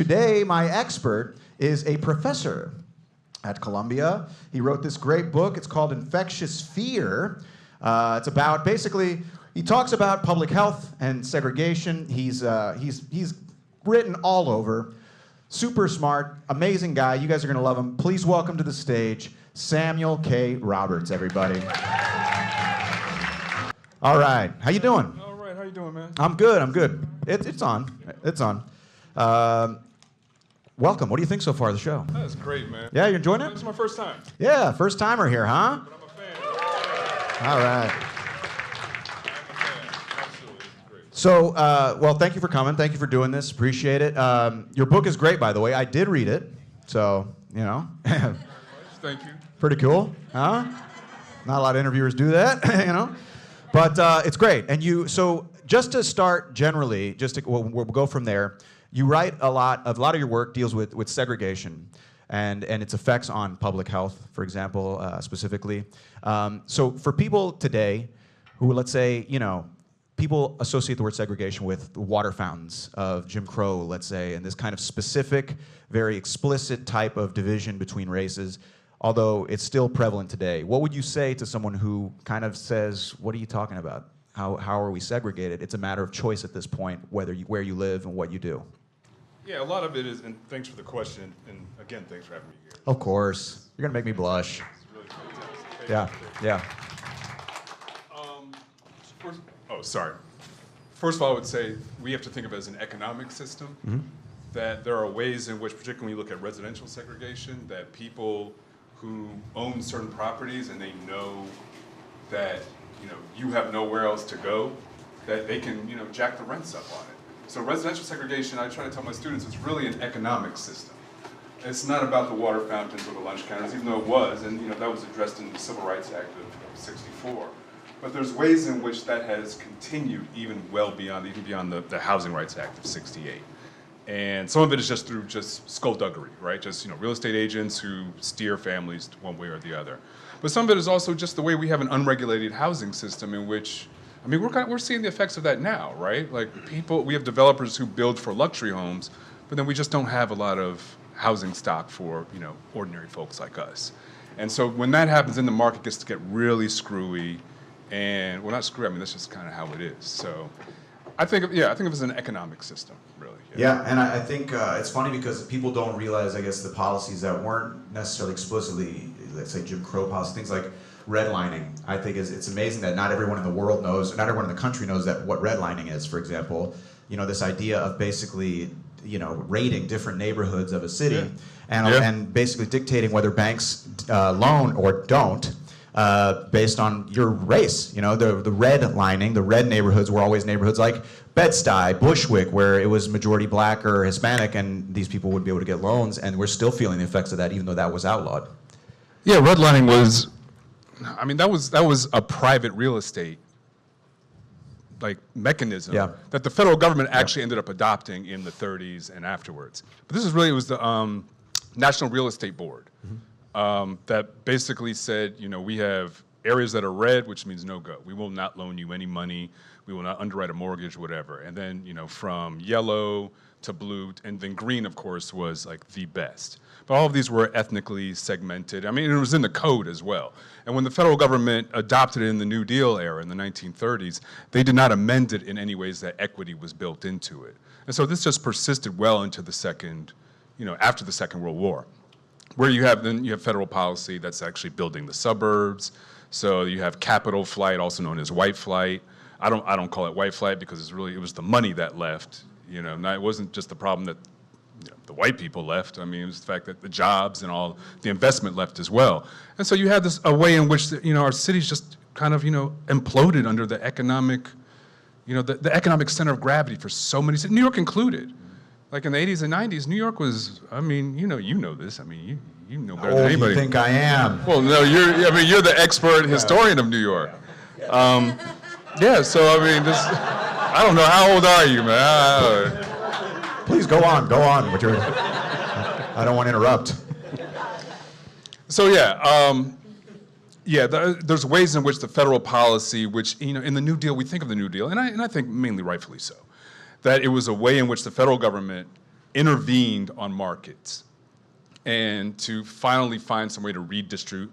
Today, my expert is a professor at Columbia. He wrote this great book. It's called Infectious Fear. It's about, basically, he talks about public health and segregation. He's written all over. Super smart, amazing guy. You guys are gonna love him. Please welcome to the stage, Samuel K. Roberts, everybody. All right, how you doing? All right, how you doing, man? I'm good, I'm good. It's on, it's on. Welcome, what do you think so far of the show? That's great, man. Yeah, you enjoying it? This is my first time. Yeah, first timer here, huh? But I'm a fan. All right. I'm a fan. Absolutely, this is great. So, well, thank you for coming. Thank you for doing this. Appreciate it. Your book is great, by the way. I did read it, so, you know. Thank you. Pretty cool, huh? Not a lot of interviewers do that, you know. But it's great. And so just to start generally, we'll go from there. You write a lot of your work deals with segregation and its effects on public health, for example, specifically. So for people today who, let's say, you know, people associate the word segregation with the water fountains of Jim Crow, let's say, and this kind of specific, very explicit type of division between races, although it's still prevalent today. What would you say to someone who kind of says, what are you talking about? How are we segregated? It's a matter of choice at this point, where you live and what you do. Yeah, a lot of it is, and thanks for the question, and again, thanks for having me here. Of course. You're gonna make me blush. It's really fantastic. Yeah, yeah. First of all, I would say we have to think of it as an economic system, that there are ways in which, particularly when you look at residential segregation, that people who own certain properties and they know that you have nowhere else to go, that they can jack the rents up on it. So residential segregation, I try to tell my students, it's really an economic system. It's not about the water fountains or the lunch counters, even though it was, and that was addressed in the Civil Rights Act of '64. But there's ways in which that has continued even beyond the Housing Rights Act of '68. And some of it is just through skullduggery, right? Just real estate agents who steer families one way or the other. But some of it is also just the way we have an unregulated housing system in which, we're seeing the effects of that now, right? Like we have developers who build for luxury homes, but then we just don't have a lot of housing stock for ordinary folks like us. And so when that happens, then the market gets to get really screwy, and well, not screwy. That's just kind of how it is. So I think of it as an economic system, really. Yeah, and I think it's funny because people don't realize, I guess, the policies that weren't necessarily explicitly, let's say, Jim Crow policies, things like redlining. I think it's amazing that not everyone in the world knows, not everyone in the country knows that what redlining is, for example. This idea of basically, rating different neighborhoods of a city and basically dictating whether banks loan or don't based on your race. The redlining, the red neighborhoods were always neighborhoods like Bed-Stuy, Bushwick, where it was majority black or Hispanic, and these people would be able to get loans, and we're still feeling the effects of that, even though that was outlawed. Yeah, redlining was, that was a private real estate mechanism that the federal government actually ended up adopting in the 30s and afterwards. But it was the National Real Estate Board that basically said, we have areas that are red, which means no go. We will not loan you any money. We will not underwrite a mortgage, whatever. And then, from yellow to blue, and then green, of course, was the best. But all of these were ethnically segmented. It was in the code as well. And when the federal government adopted it in the New Deal era in the 1930s, they did not amend it in any ways that equity was built into it. And so this just persisted well into the after the Second World War, where you have federal policy that's actually building the suburbs. So you have capital flight, also known as white flight. I don't call it white flight because it was the money that left. It wasn't just the problem that the white people left. It was the fact that the jobs and all the investment left as well. And so you had a way in which our cities just kind of imploded under the economic, the economic center of gravity for so many cities, New York included. Like in the 80s and 90s, New York was, you know this. You know better than anybody. You think I am? Well, no, you're the expert historian of New York. So I don't know, how old are you, man? Please go on with your, I don't want to interrupt. So there's ways in which the federal policy, which, in the New Deal, we think of the New Deal, and I think mainly rightfully so, that it was a way in which the federal government intervened on markets and to finally find some way to redistribute,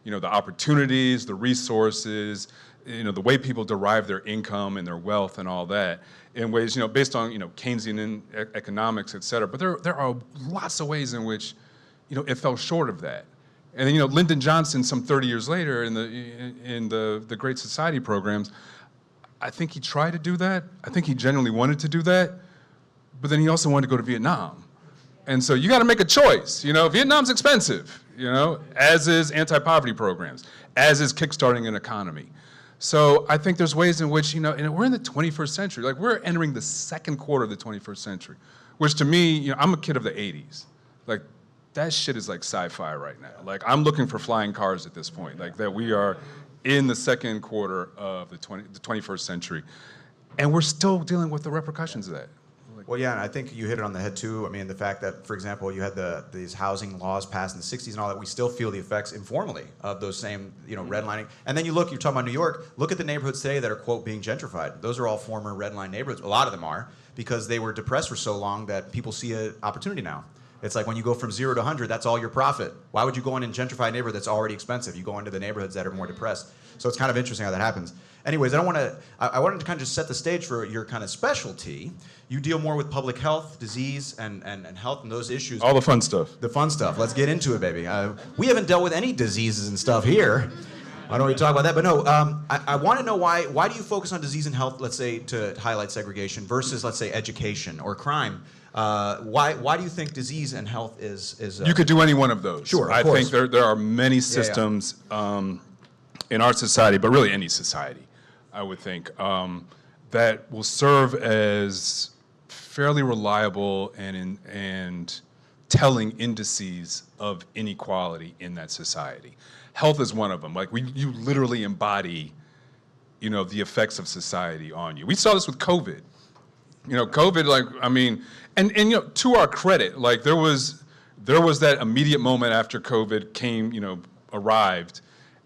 the opportunities, the resources, the way people derive their income and their wealth and all that in ways, based on, Keynesian economics, et cetera. But there are lots of ways in which, it fell short of that. And then, Lyndon Johnson, some 30 years later in the Great Society programs, I think he tried to do that. I think he genuinely wanted to do that. But then he also wanted to go to Vietnam. And so you got to make a choice. Vietnam's expensive, as is anti-poverty programs, as is kickstarting an economy. So I think there's ways in which, and we're in the 21st century. Like, we're entering the second quarter of the 21st century, which to me, I'm a kid of the 80s. Like, that shit is like sci-fi right now. Like, I'm looking for flying cars at this point. Like, that we are in the second quarter of the 21st century. And we're still dealing with the repercussions of that. Well, yeah, and I think you hit it on the head too. I mean, the fact that, for example, you had these housing laws passed in the 60s and all that, we still feel the effects informally of those same, redlining. And then you're talking about New York, look at the neighborhoods today that are, quote, being gentrified. Those are all former redline neighborhoods. A lot of them are, because they were depressed for so long that people see an opportunity now. It's like when you go from 0 to 100, that's all your profit. Why would you go in and gentrify a neighborhood that's already expensive? You go into the neighborhoods that are more depressed. So it's kind of interesting how that happens. Anyways, I wanted to kind of just set the stage for your kind of specialty. You deal more with public health, disease, and health and those issues. All the fun stuff. The fun stuff. Let's get into it, baby. We haven't dealt with any diseases and stuff here. I don't want to talk about that, but no, I want to know why do you focus on disease and health, let's say, to highlight segregation versus, let's say, education or crime? Why do you think disease and health is You could do any one of those. Sure, I think there are many systems in our society, but really any society, I would think, that will serve as fairly reliable and telling indices of inequality in that society. Health is one of them. Like, you literally embody, the effects of society on you. We saw this with COVID. COVID, and to our credit, like, there was that immediate moment after COVID arrived,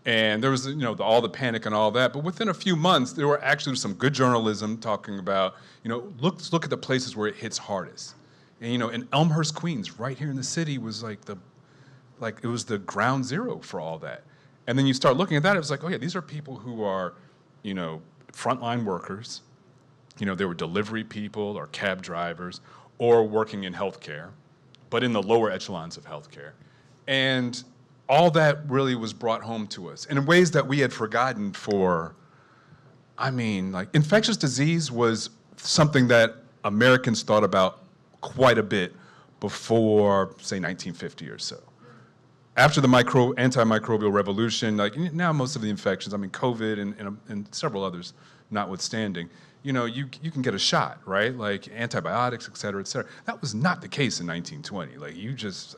and there was, all the panic and all that. But within a few months, there were actually some good journalism talking about, look at the places where it hits hardest. And, in Elmhurst, Queens, right here in the city, was it was the ground zero for all that. And then you start looking at that, it was like, oh yeah, these are people who are, frontline workers. They were delivery people or cab drivers or working in healthcare, but in the lower echelons of healthcare. And all that really was brought home to us in ways that we had forgotten infectious disease was something that Americans thought about quite a bit before, say, 1950 or so. After the antimicrobial revolution, now most of the infections, COVID and several others notwithstanding, you can get a shot, right? Like antibiotics, et cetera, et cetera. That was not the case in 1920. Like, you just,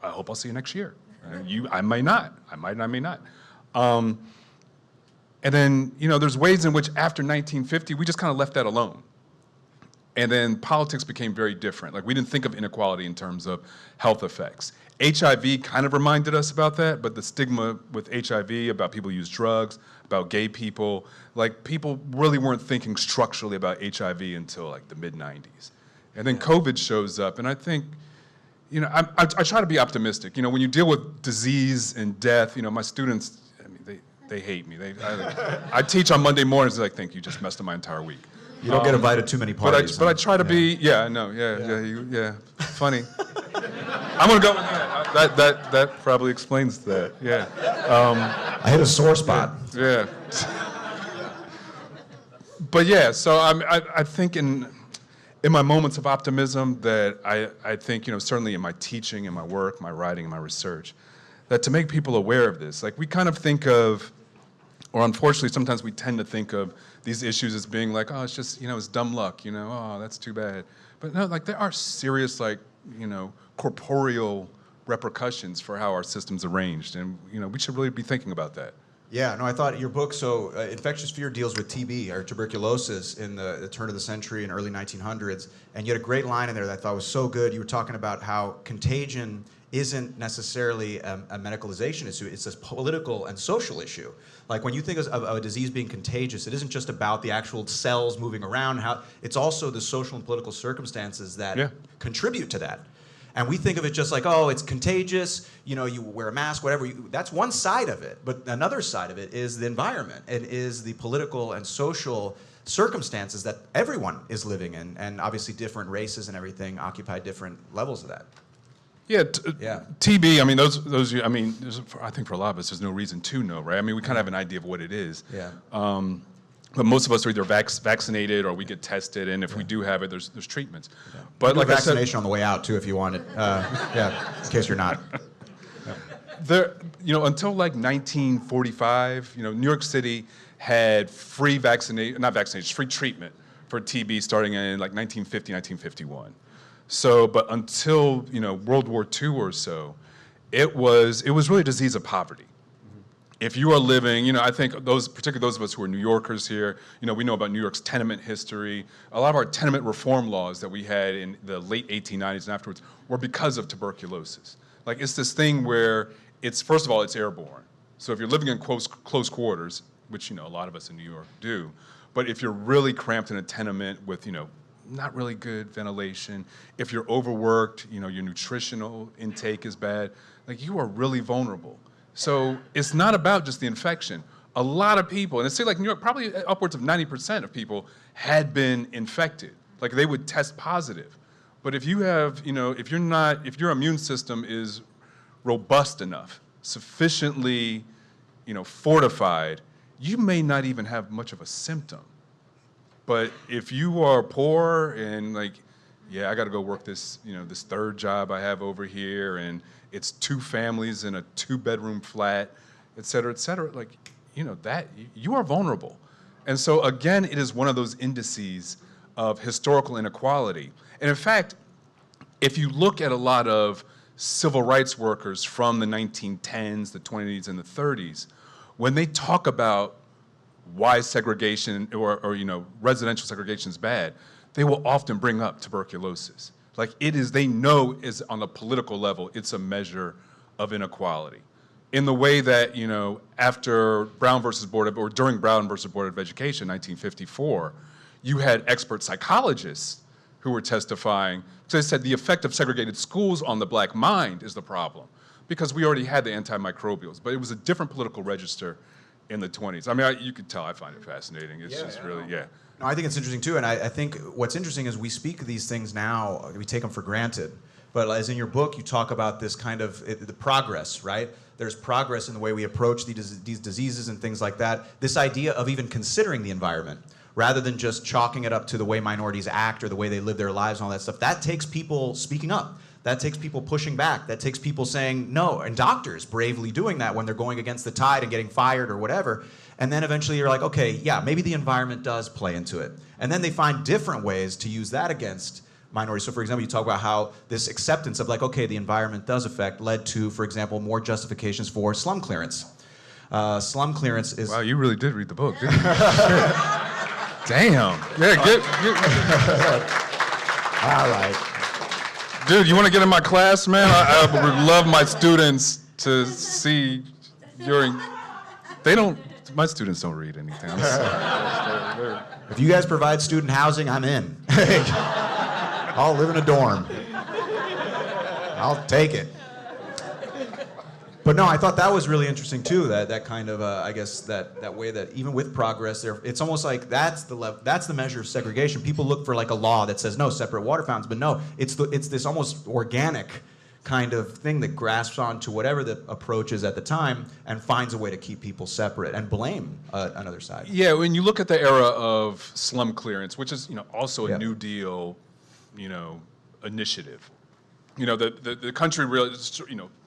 I hope I'll see you next year. I may not. I may not. And then, there's ways in which after 1950, we just kind of left that alone. And then politics became very different. Like, we didn't think of inequality in terms of health effects. HIV kind of reminded us about that, but the stigma with HIV about people who use drugs, about gay people, people really weren't thinking structurally about HIV until the mid-90s. And then COVID shows up, and I think, I try to be optimistic. When you deal with disease and death, my students, they hate me. I teach on Monday mornings, they're like, think you just messed up my entire week. You don't get invited to many parties. But I try to be, funny. I'm gonna go with that. That probably explains that, yeah. I hit a sore spot. Yeah. But yeah, so I think in my moments of optimism that I think, certainly in my teaching, in my work, my writing, and my research, that to make people aware of this, we kind of think of, or unfortunately, sometimes we tend to think of these issues as being like, oh, it's just, it's dumb luck, oh, that's too bad. But no, there are serious, corporeal repercussions for how our system's arranged, and, we should really be thinking about that. Yeah, no, I thought your book, Infectious Fear deals with TB, or tuberculosis, in the turn of the century and early 1900s, and you had a great line in there that I thought was so good. You were talking about how contagion isn't necessarily a medicalization issue, it's a political and social issue. Like when you think of a disease being contagious, it isn't just about the actual cells moving around, it's also the social and political circumstances that contribute to that. And we think of it just like, oh, it's contagious, you know, you wear a mask, whatever. That's one side of it. But another side of it is the environment. It is the political and social circumstances that everyone is living in. And obviously different races and everything occupy different levels of that. Yeah, TB, I mean, I mean, I think for a lot of us, there's no reason to know, right? I mean, we kind of have an idea of what it is. Yeah. But most of us are either vaccinated or we get tested, and if we do have it, there's treatments. Yeah. But like vaccination on the way out too, if you want it. In case you're not. There, you know, until like 1945, you know, New York City had free free treatment for TB starting in like 1950, 1951. So, but until, you know, World War II or so, it was really a disease of poverty. If you are living, you know, I think particularly those of us who are New Yorkers here, you know, we know about New York's tenement history. A lot of our tenement reform laws that we had in the late 1890s and afterwards were because of tuberculosis. Like, it's this thing where first of all, it's airborne. So if you're living in close quarters, which, you know, a lot of us in New York do, but if you're really cramped in a tenement with, you know, not really good ventilation, if you're overworked, you know, your nutritional intake is bad, like, you are really vulnerable. So it's not about just the infection. A lot of people, and it seemed like New York, probably upwards of 90% of people had been infected. Like, they would test positive. But if you have, you know, if your immune system is robust enough, sufficiently, you know, fortified, you may not even have much of a symptom. But if you are poor and like, yeah, I got to go work this, you know, this third job I have over here, and it's 2 families in a 2-bedroom flat, et cetera, like, you know, that you are vulnerable. And so again, it is one of those indices of historical inequality. And in fact, if you look at a lot of civil rights workers from the 1910s, the 20s, and the 30s, when they talk about why segregation or you know, residential segregation is bad, they will often bring up tuberculosis. Like, they know is on a political level, it's a measure of inequality. In the way that, you know, after during Brown versus Board of Education, 1954, you had expert psychologists who were testifying. So they said the effect of segregated schools on the black mind is the problem, because we already had the antimicrobials, but it was a different political register in the 20s. I mean, you could tell I find it fascinating. It's really. No, I think it's interesting too, and I think what's interesting is we speak of these things now, we take them for granted. But as in your book, you talk about this kind of the progress, right? There's progress in the way we approach these diseases and things like that. This idea of even considering the environment, rather than just chalking it up to the way minorities act or the way they live their lives and all that stuff. That takes people speaking up. That takes people pushing back. That takes people saying no, and doctors bravely doing that when they're going against the tide and getting fired or whatever. And then eventually you're like, okay, yeah, maybe the environment does play into it. And then they find different ways to use that against minorities. So for example, you talk about how this acceptance of like, okay, the environment does affect, led to, for example, more justifications for slum clearance. Slum clearance is... Wow, you really did read the book, didn't you? Damn. Yeah, get. All right. Dude, you want to get in my class, man? I would love my students to see my students don't read anything. I'm sorry. If you guys provide student housing, I'm in. I'll live in a dorm. I'll take it. But no, I thought that was really interesting too. That kind of, I guess that way that even with progress, it's almost like that's the measure of segregation. People look for like a law that says no separate water fountains, but no, it's this almost organic kind of thing that grasps onto whatever the approach is at the time and finds a way to keep people separate and blame another side. Yeah, when you look at the era of slum clearance, which is, you know, also a New Deal, you know, initiative. You know, the country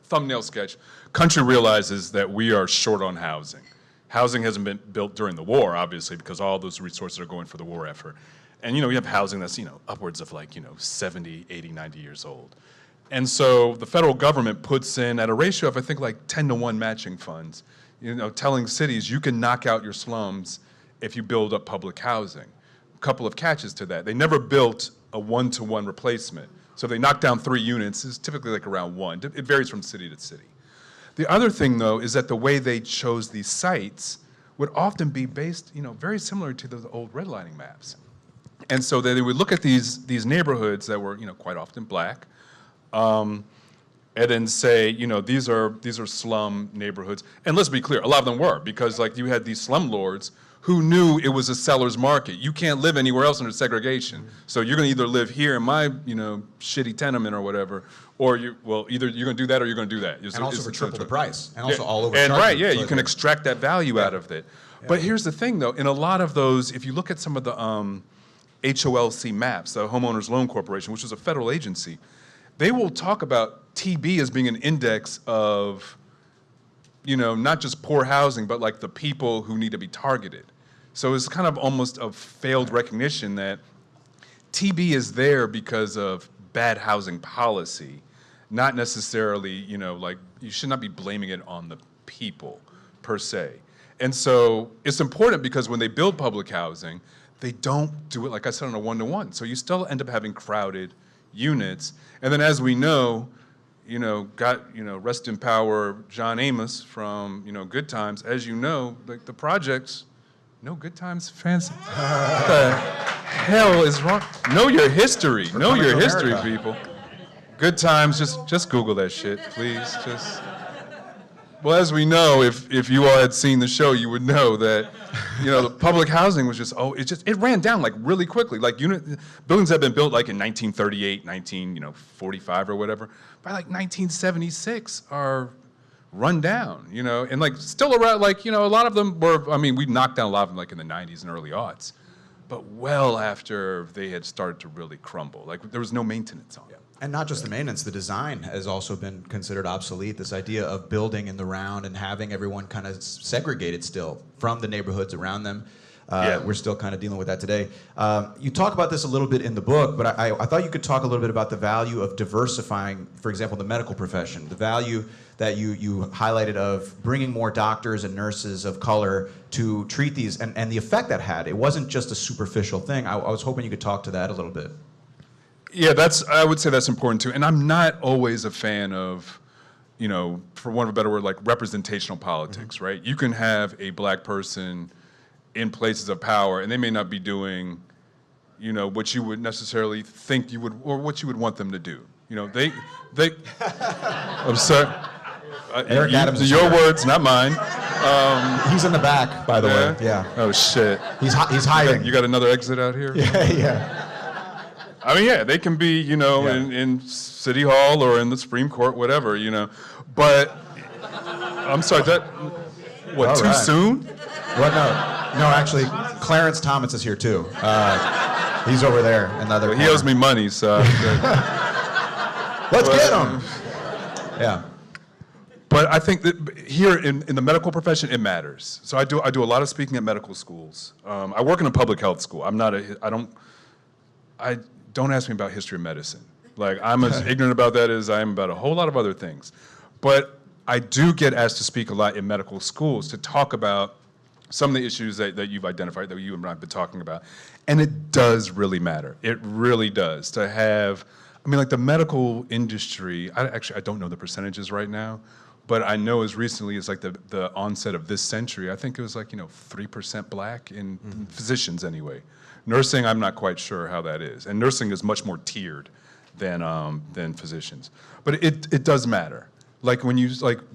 thumbnail sketch. Country realizes that we are short on housing. Housing hasn't been built during the war, obviously, because all those resources are going for the war effort. And, you know, we have housing that's, you know, upwards of like, you know, 70, 80, 90 years old. And so the federal government puts in, at a ratio of, I think, like 10-to-1 matching funds, you know, telling cities you can knock out your slums if you build up public housing. A couple of catches to that. They never built a 1-to-1 replacement So if they knock down 3 units, it's typically like around 1. It varies from city to city. The other thing, though, is that the way they chose these sites would often be based, very similar to those old redlining maps. And so they would look at these neighborhoods that were, quite often black, and then say, these are slum neighborhoods. And let's be clear, a lot of them were, because like you had these slumlords who knew it was a seller's market. You can't live anywhere else under segregation. So you're gonna either live here in my, shitty tenement or whatever, or either you're gonna do that or you're gonna do that. And also for triple the price, and also all over. And right, yeah, you can extract that value out of it. Yeah. But here's the thing though, in a lot of those, if you look at some of the HOLC maps, the Homeowners Loan Corporation, which is a federal agency, they will talk about TB as being an index of, not just poor housing, but like the people who need to be targeted. So it's kind of almost a failed recognition that TB is there because of bad housing policy, not necessarily, like you should not be blaming it on the people per se. And so it's important because when they build public housing, they don't do it, like I said, on a one-to-one. So you still end up having crowded units. And then as we know, rest in power John Amos from, Good Times, as you know, like the projects, no Good Times fans? What the hell is wrong? Know your history. Know your history, people. Good Times, just Google that shit, please. Well, as we know, if you all had seen the show, you would know that, the public housing was it ran down like really quickly. Like buildings have been built like in 1938, 1945 or whatever. By like 1976 are run down, and like still around, like, a lot of them were, we knocked down a lot of them like in the 90s and early aughts, but well after they had started to really crumble. Like there was no maintenance on it. And not just the maintenance, the design has also been considered obsolete. This idea of building in the round and having everyone kind of segregated still from the neighborhoods around them. We're still kind of dealing with that today. You talk about this a little bit in the book, but I thought you could talk a little bit about the value of diversifying, for example, the medical profession, the value that you highlighted of bringing more doctors and nurses of color to treat these, and the effect that had. It wasn't just a superficial thing. I was hoping you could talk to that a little bit. Yeah, I would say that's important too. And I'm not always a fan of, for want of a better word, like representational politics, right? You can have a black person in places of power and they may not be doing, what you would necessarily think you would, or what you would want them to do. They I'm sorry. Eric Adams is your words, not mine. He's in the back, by the way. Yeah. Oh, shit. He's hiding. You got another exit out here? Yeah. They can be, in City Hall or in the Supreme Court, whatever, But, I'm sorry, All too right. soon? Well, no, actually, Clarence Thomas is here too. He's over there in the other corner. He owes me money, so. Let's get him. Yeah. But I think that here in the medical profession, it matters. So I do a lot of speaking at medical schools. I work in a public health school. Don't ask me about history of medicine. Like, I'm as ignorant about that as I am about a whole lot of other things. But I do get asked to speak a lot in medical schools to talk about some of the issues that you've identified, that you and I have been talking about. And it does really matter. It really does to have, like the medical industry, I don't know the percentages right now, but I know as recently as like the onset of this century, I think it was like, 3% black in physicians anyway. Nursing, I'm not quite sure how that is. And nursing is much more tiered than physicians. But it does matter. Like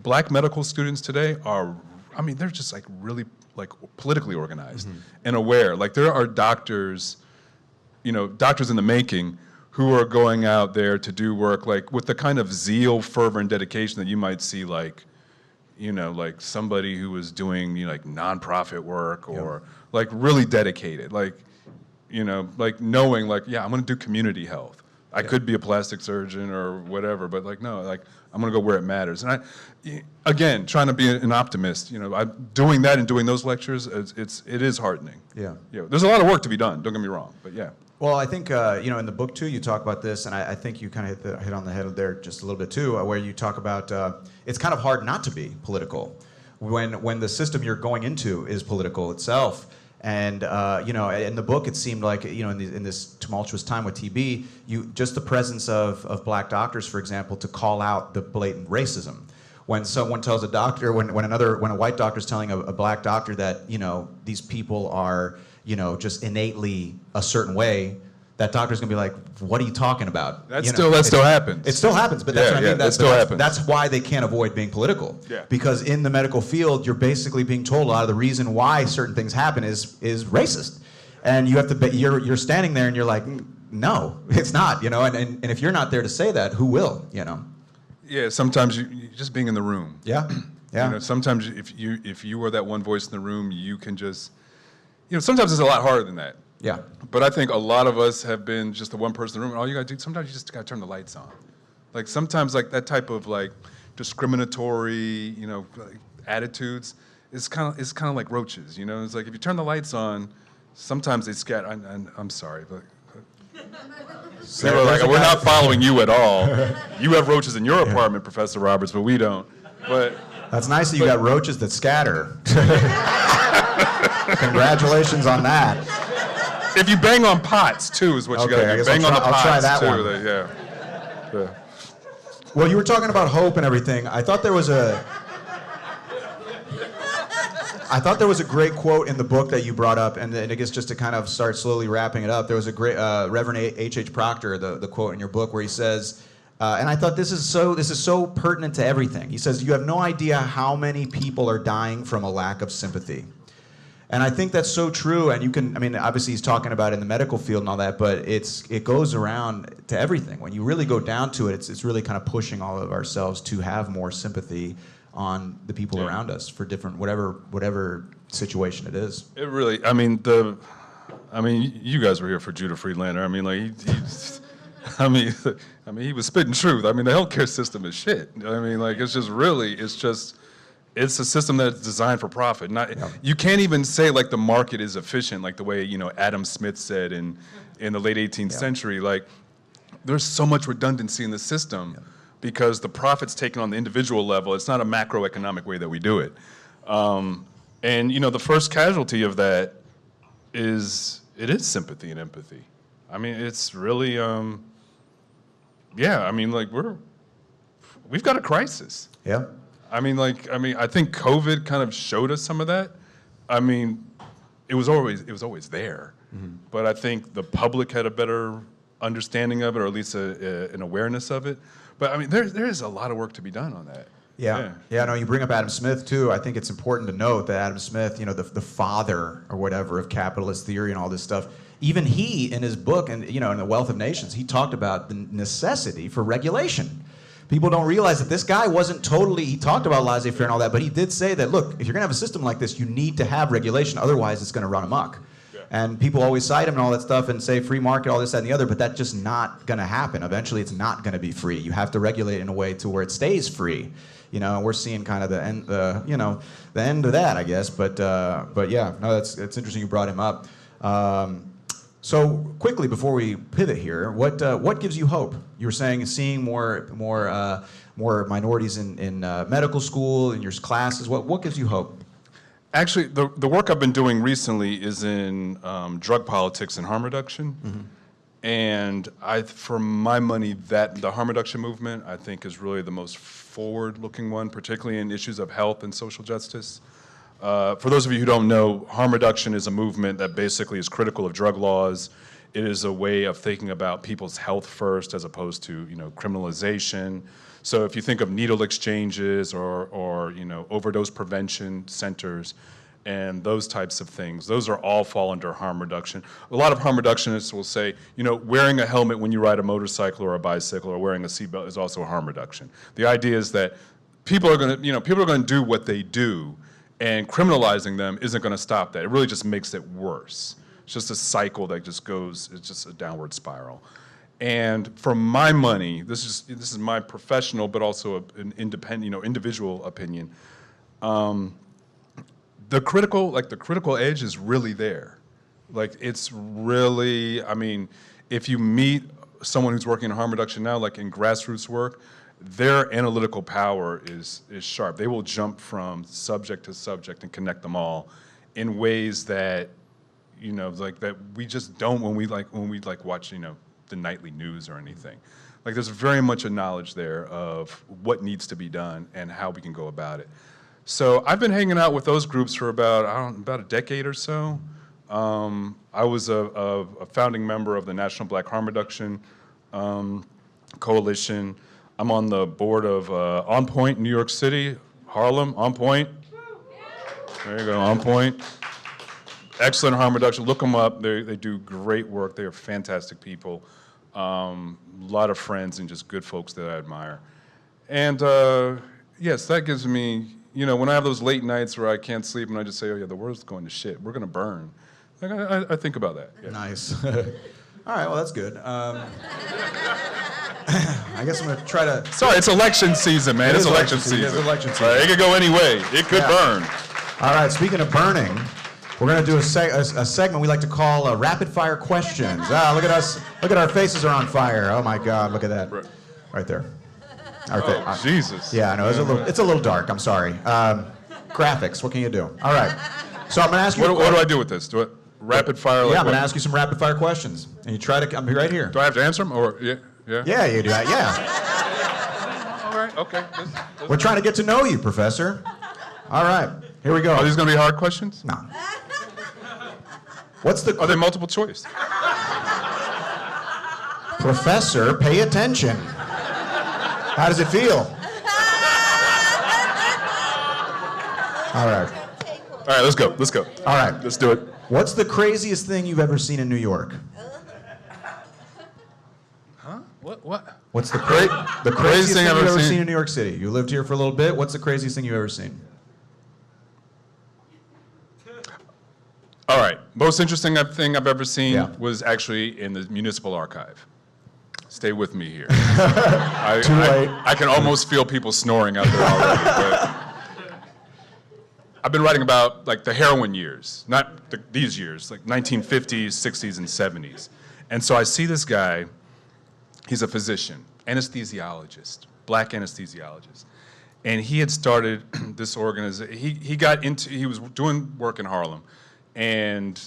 black medical students today are, they're just like really like politically organized and aware. Like there are doctors, doctors in the making who are going out there to do work like with the kind of zeal, fervor, and dedication that you might see like somebody who was doing like nonprofit work or like really dedicated. Like knowing like, I'm gonna do community health. I could be a plastic surgeon or whatever, but like, no, like I'm gonna go where it matters. And again, trying to be an optimist, I'm doing that and doing those lectures, it is heartening. Yeah. There's a lot of work to be done, don't get me wrong, but yeah. Well, I think, in the book too, you talk about this, and I think you kind of hit on the head there just a little bit too, where you talk about it's kind of hard not to be political when the system you're going into is political itself. And you know, in the book, it seemed like, you know, in this tumultuous time with TB, just the presence of black doctors, for example, to call out the blatant racism. When someone tells a doctor, when a white doctor is telling a black doctor that, you know, these people are, you know, just innately a certain way, that doctor's gonna be like, "What are you talking about?" That you still happens. It still happens, but that's what I mean. That still happens. That's why they can't avoid being political. Yeah. Because in the medical field, you're basically being told a lot of the reason why certain things happen is racist, and you have to. You're standing there and you're like, "No, it's not." You know, and if you're not there to say that, who will? You know. Yeah. Sometimes you just being in the room. Yeah. Yeah. You know, sometimes if you are that one voice in the room, you can just, you know, sometimes it's a lot harder than that. Yeah. But I think a lot of us have been just the one person in the room, and all you gotta do, sometimes you just gotta turn the lights on. Like sometimes like that type of like discriminatory, you know, like, attitudes, it's kind of like roaches, you know? It's like if you turn the lights on, sometimes they scatter, I'm sorry, but people are like, we're not following you at all. You have roaches in your apartment, Professor Roberts, but we don't. But that's nice that you got roaches that scatter. Congratulations on that. If you bang on pots too, is what you got to do. Bang on the pots I'll try that too. one. Yeah. Well, you were talking about hope and everything. I thought there was a great quote in the book that you brought up, and I guess just to kind of start slowly wrapping it up, there was a great Reverend H.H. Proctor, the quote in your book where he says, and I thought this is so pertinent to everything. He says, "You have no idea how many people are dying from a lack of sympathy." And I think that's so true, and you can, I mean, obviously he's talking about it in the medical field and all that, but it goes around to everything. When you really go down to it, it's really kind of pushing all of ourselves to have more sympathy on the people around us for different, whatever situation it is. It really, I mean, you guys were here for Judah Friedlander. I mean, like, he was spitting truth. I mean, the healthcare system is shit. I mean, like, it's a system that's designed for profit. You can't even say like the market is efficient, like the way, you know, Adam Smith said in the late 18th century. Like, there's so much redundancy in the system because the profit's taken on the individual level. It's not a macroeconomic way that we do it. And you know, the first casualty of that is sympathy and empathy. I mean, it's really, yeah. I mean, like we've got a crisis. Yeah. I think COVID kind of showed us some of that. I mean, it was always there, but I think the public had a better understanding of it, or at least an awareness of it. But I mean, there is a lot of work to be done on that. Yeah. No, you bring up Adam Smith too. I think it's important to note that Adam Smith, you know, the father or whatever of capitalist theory and all this stuff, even he in his book and, you know, in The Wealth of Nations, he talked about the necessity for regulation. People don't realize that this guy wasn't totally, he talked about laissez-faire and all that, but he did say that, look, if you're going to have a system like this, you need to have regulation, otherwise it's going to run amok. Yeah. And people always cite him and all that stuff and say free market, all this, that, and the other, but that's just not going to happen. Eventually it's not going to be free. You have to regulate in a way to where it stays free. You know, and we're seeing kind of the end, you know, the end of that, I guess. But yeah, no, it's interesting you brought him up. So quickly before we pivot here, what gives you hope? You were saying seeing more minorities in medical school, in your classes. What gives you hope? Actually, the work I've been doing recently is in drug politics and harm reduction. Mm-hmm. And for my money, the harm reduction movement, I think, is really the most forward-looking one, particularly in issues of health and social justice. For those of you who don't know, harm reduction is a movement that basically is critical of drug laws. It is a way of thinking about people's health first, as opposed to, you know, criminalization. So if you think of needle exchanges or you know, overdose prevention centers and those types of things, those are all fall under harm reduction. A lot of harm reductionists will say, you know, wearing a helmet when you ride a motorcycle or a bicycle or wearing a seatbelt is also harm reduction. The idea is that people are going to do what they do, and criminalizing them isn't going to stop that. It really just makes it worse. It's just a cycle that just goes, it's just a downward spiral. And for my money, this is my professional, but also an independent, you know, individual opinion. The critical edge is really there. Like, it's really, I mean, if you meet someone who's working in harm reduction now, like in grassroots work, their analytical power is sharp. They will jump from subject to subject and connect them all in ways that you know, like that we just don't when we watch, you know, the nightly news or anything. Like there's very much a knowledge there of what needs to be done and how we can go about it. So I've been hanging out with those groups for about a decade or so. I was a founding member of the National Black Harm Reduction Coalition. I'm on the board of On Point, New York City, Harlem, On Point. There you go, On Point. Excellent harm reduction. Look them up. They do great work. They are fantastic people. A lot of friends and just good folks that I admire. And yes, that gives me, you know, when I have those late nights where I can't sleep and I just say, oh yeah, the world's going to shit. We're going to burn. Like, I think about that. Yeah. Nice. All right, well, that's good. I guess I'm going to try to... Sorry, it's election season, man. It's election season. It's election season. It could go any way. It could burn. All right, speaking of burning, we're going to do a segment we like to call rapid fire questions. Ah, look at us. Look at our faces are on fire. Oh my God, look at that. Right there. Oh, Jesus. Yeah, I know. It's a little dark. I'm sorry. Graphics, what can you do? All right. So I'm going to ask you... What do I do with this? Rapid fire? Yeah, I'm going to ask you some rapid fire questions. And you try to... I'm right here. Do I have to answer them? Or, yeah? Yeah, you do. Yeah. All right, okay. We're trying to get to know you, Professor. All right, here we go. Are these going to be hard questions? No. Are they multiple choice? Professor, pay attention. How does it feel? All right. All right, let's go. All right. Let's do it. What's the craziest thing you've ever seen in New York? Huh? What? What's the craziest thing you've ever seen in New York City? You lived here for a little bit. What's the craziest thing you've ever seen? All right. Most interesting thing I've ever seen was actually in the municipal archive. Stay with me here. Too late. I can almost feel people snoring out there already. But I've been writing about like the heroin years, not these years, like 1950s, 60s, and 70s. And so I see this guy. He's a physician, anesthesiologist, black anesthesiologist. And he had started this organization. He was doing work in Harlem and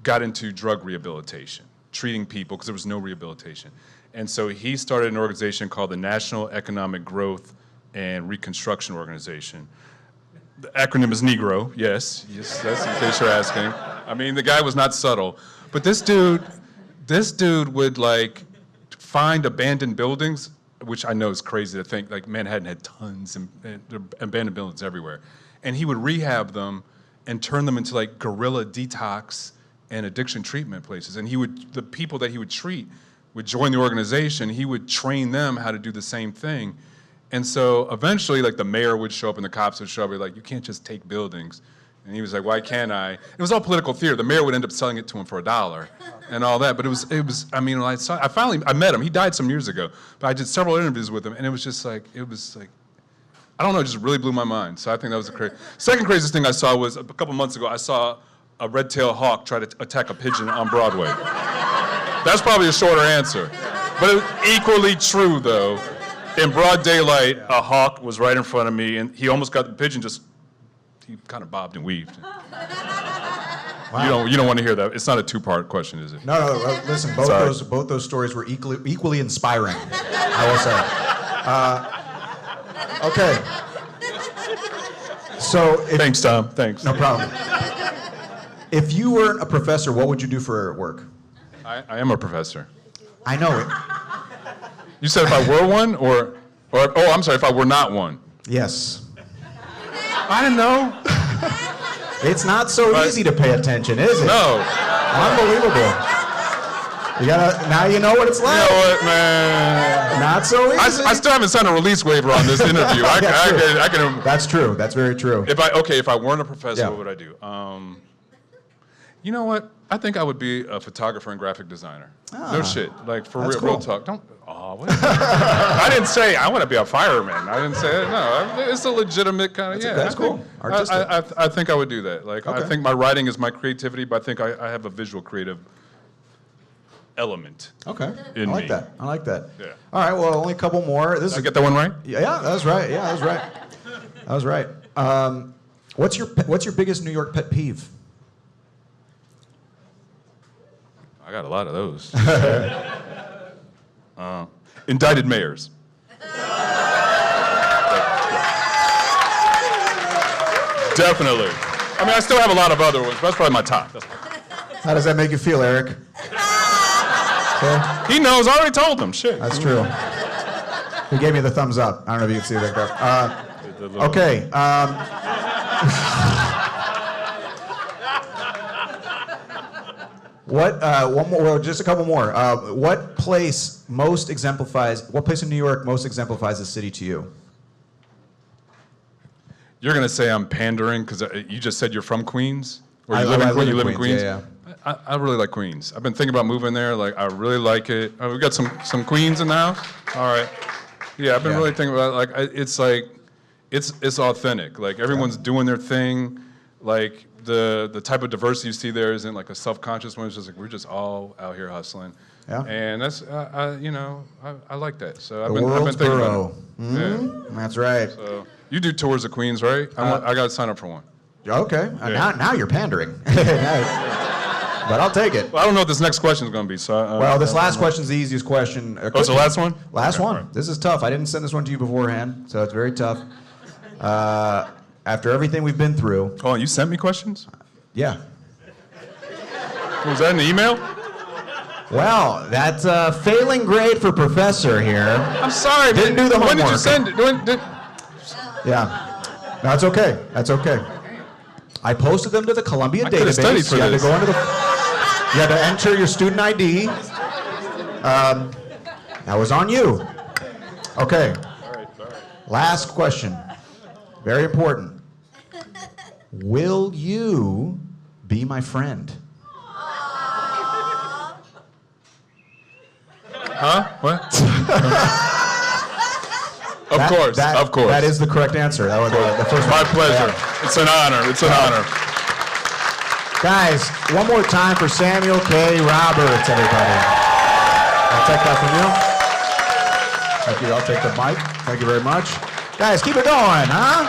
got into drug rehabilitation, treating people because there was no rehabilitation. And so he started an organization called the National Economic Growth and Reconstruction Organization. The acronym is NEGRO, yes, that's in case you're asking. I mean, the guy was not subtle. But this dude would like find abandoned buildings, which I know is crazy to think, like Manhattan had tons and abandoned buildings everywhere. And he would rehab them and turn them into like guerrilla detox and addiction treatment places. And the people that he would treat would join the organization. He would train them how to do the same thing. And so eventually, like the mayor would show up and the cops would show up and be like, you can't just take buildings. And he was like, why can't I? It was all political theater. The mayor would end up selling it to him for $1 and all that. But it was. I mean, I met him. He died some years ago. But I did several interviews with him, and it was like, I don't know, it just really blew my mind. So I think that was the second craziest thing I saw was a couple months ago. I saw a red-tailed hawk try to attack a pigeon on Broadway. That's probably a shorter answer. But it was equally true, though. In broad daylight, a hawk was right in front of me, and he almost got the pigeon he kind of bobbed and weaved. Wow. You don't want to hear that. It's not a two-part question, is it? No. Listen, both those stories were equally inspiring, I will say. Okay. So thanks, Tom. Thanks. No problem. If you weren't a professor, what would you do for work? I am a professor. I know it. You said if I were one, or I'm sorry, if I were not one. Yes. I didn't know. It's not so easy to pay attention, is it? No. Unbelievable. Now you know what it's like. You know what, man? Not so easy. I still haven't signed a release waiver on this interview. I can. That's true. That's very true. If I weren't a professor, what would I do? You know what? I think I would be a photographer and graphic designer. No shit. Like, for real talk. I didn't say I want to be a fireman. I didn't say it. No, it's a legitimate kind of, That's cool. Artistic. I think I would do that. Like, I think my writing is my creativity, but I think I have a visual creative element. Okay. I like that. Yeah. All right, well, only a couple more. Did I get that one right? Yeah, that was right. That was right. What's your biggest New York pet peeve? I got a lot of those. Indicted mayors. Definitely. I mean, I still have a lot of other ones, but that's probably my top. How does that make you feel, Eric? He knows. I already told him. Shit. That's true. He gave me the thumbs up. I don't know if you can see that. Okay. One more. Well, just a couple more. What place in New York most exemplifies the city to you? You're gonna say I'm pandering because you just said you're from Queens, or I you live in Queens. Yeah. I really like Queens. I've been thinking about moving there. Like, I really like it. We got some Queens in the house. All right. Yeah, I've been really thinking about it's authentic. Like, everyone's doing their thing. Like, the type of diversity you see there isn't like a self-conscious one. It's just like we're just all out here hustling. Yeah. And that's I like that. So I've The been world's thinking borough. about it. Yeah. That's right. So you do tours of Queens, right? I got to sign up for one. Okay. Now you're pandering. But I'll take it. Well, I don't know what this next question is going to be. So Well, this last question's the easiest question. Oh, it's the last one? Last Okay, one. all right. This is tough. I didn't send this one to you beforehand, so it's very tough. After everything we've been through. Oh, you sent me questions? Yeah. Was that in the email? Well, that's a failing grade for Professor here. I'm sorry. Didn't do the When did you homework. send it? Yeah. No, it's okay. That's okay. I posted them to the Columbia I could've database. studied for You had to this. go into you had to enter your student ID. That was on you. Okay. Last question. Very important. Will you be my friend? Huh? What? Of course. That is the correct answer. That was the first My one. pleasure. Yeah. It's an honor. It's an honor. Guys, one more time for Samuel K. Roberts, everybody. I'll take that from you. Thank you. I'll take the mic. Thank you very much. Guys, keep it going, huh?